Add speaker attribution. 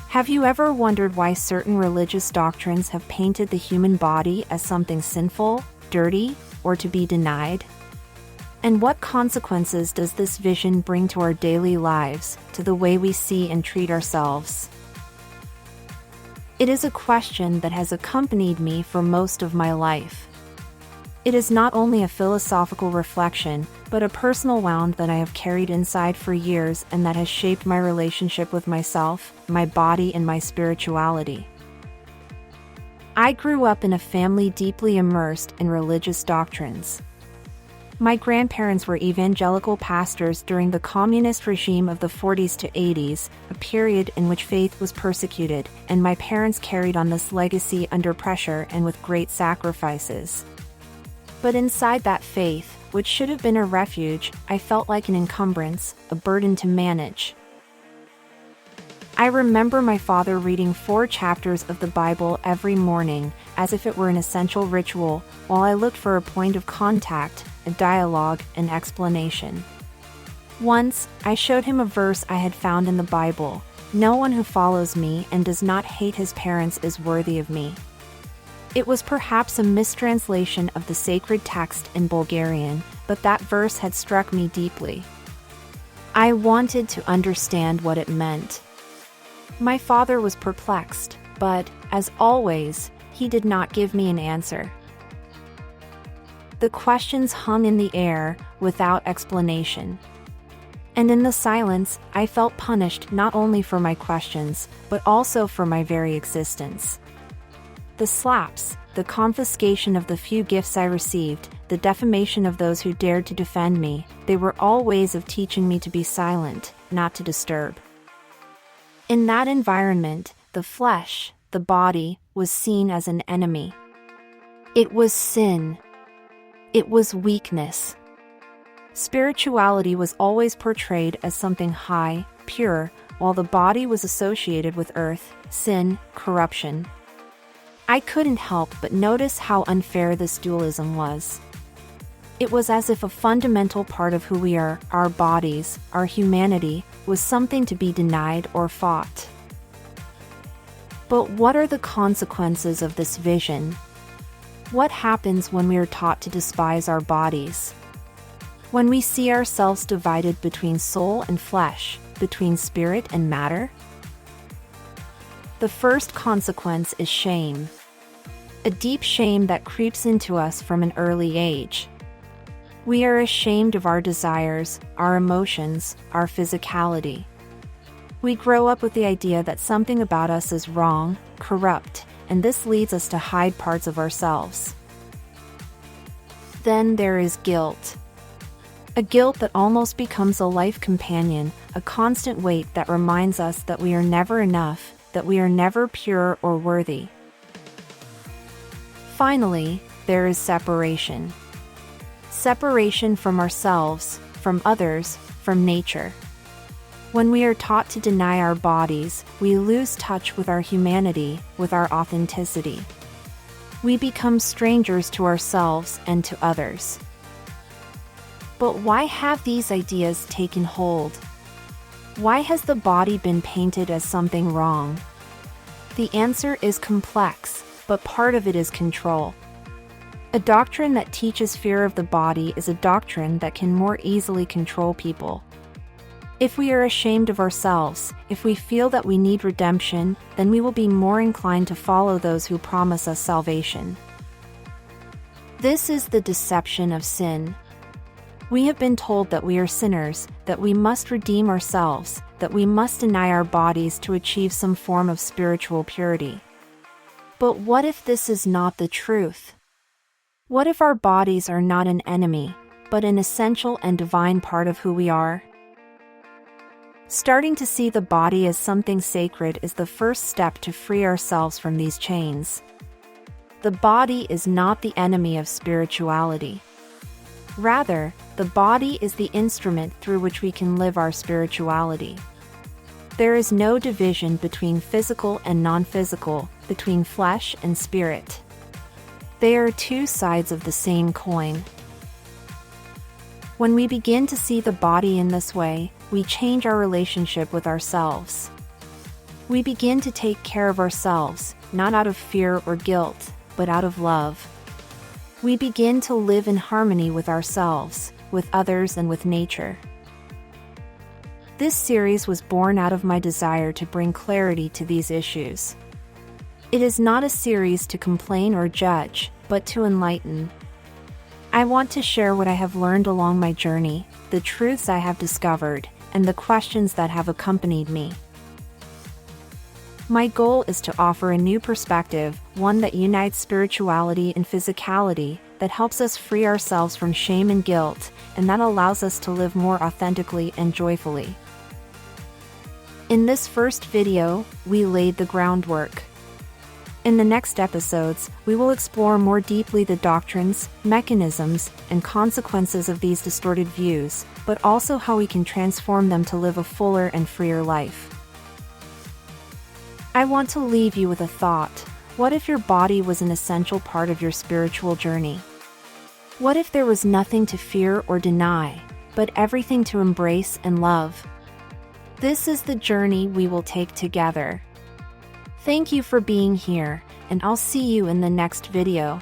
Speaker 1: Have you ever wondered why certain religious doctrines have painted the human body as something sinful, dirty, or to be denied? And what consequences does this vision bring to our daily lives, to the way we see and treat ourselves? It is a question that has accompanied me for most of my life. It is not only a philosophical reflection, but a personal wound that I have carried inside for years and that has shaped my relationship with myself, my body, and my spirituality. I grew up in a family deeply immersed in religious doctrines. My grandparents were evangelical pastors during the communist regime of the 40s to 80s, a period in which faith was persecuted, and my parents carried on this legacy under pressure and with great sacrifices. But inside that faith, which should have been a refuge, I felt like an encumbrance, a burden to manage. I remember my father reading 4 chapters of the Bible every morning, as if it were an essential ritual, while I looked for a point of contact, a dialogue, an explanation. Once, I showed him a verse I had found in the Bible: "No one who follows me and does not hate his parents is worthy of me." It was perhaps a mistranslation of the sacred text in Bulgarian, but that verse had struck me deeply. I wanted to understand what it meant. My father was perplexed, but, as always, he did not give me an answer. The questions hung in the air, without explanation. And in the silence, I felt punished not only for my questions, but also for my very existence. The slaps, the confiscation of the few gifts I received, the defamation of those who dared to defend me, they were all ways of teaching me to be silent, not to disturb. In that environment, the flesh, the body, was seen as an enemy. It was sin. It was weakness. Spirituality was always portrayed as something high, pure, while the body was associated with earth, sin, corruption. I couldn't help but notice how unfair this dualism was. It was as if a fundamental part of who we are, our bodies, our humanity, was something to be denied or fought. But what are the consequences of this vision? What happens when we are taught to despise our bodies? When we see ourselves divided between soul and flesh, between spirit and matter? The first consequence is shame. A deep shame that creeps into us from an early age. We are ashamed of our desires, our emotions, our physicality. We grow up with the idea that something about us is wrong, corrupt, and this leads us to hide parts of ourselves. Then there is guilt. A guilt that almost becomes a life companion, a constant weight that reminds us that we are never enough, that we are never pure or worthy. Finally, there is separation. Separation from ourselves, from others, from nature. When we are taught to deny our bodies, we lose touch with our humanity, with our authenticity. We become strangers to ourselves and to others. But why have these ideas taken hold? Why has the body been painted as something wrong? The answer is complex, but part of it is control. A doctrine that teaches fear of the body is a doctrine that can more easily control people. If we are ashamed of ourselves, if we feel that we need redemption, then we will be more inclined to follow those who promise us salvation. This is the deception of sin. We have been told that we are sinners, that we must redeem ourselves, that we must deny our bodies to achieve some form of spiritual purity. But what if this is not the truth? What if our bodies are not an enemy, but an essential and divine part of who we are? Starting to see the body as something sacred is the first step to free ourselves from these chains. The body is not the enemy of spirituality. Rather, the body is the instrument through which we can live our spirituality. There is no division between physical and non-physical, between flesh and spirit. They are two sides of the same coin. When we begin to see the body in this way, we change our relationship with ourselves. We begin to take care of ourselves, not out of fear or guilt, but out of love. We begin to live in harmony with ourselves, with others, and with nature. This series was born out of my desire to bring clarity to these issues. It is not a series to complain or judge, but to enlighten. I want to share what I have learned along my journey, the truths I have discovered, and the questions that have accompanied me. My goal is to offer a new perspective, one that unites spirituality and physicality, that helps us free ourselves from shame and guilt, and that allows us to live more authentically and joyfully. In this first video, we laid the groundwork. In the next episodes, we will explore more deeply the doctrines, mechanisms, and consequences of these distorted views, but also how we can transform them to live a fuller and freer life. I want to leave you with a thought. What if your body was an essential part of your spiritual journey? What if there was nothing to fear or deny, but everything to embrace and love? This is the journey we will take together. Thank you for being here, and I'll see you in the next video.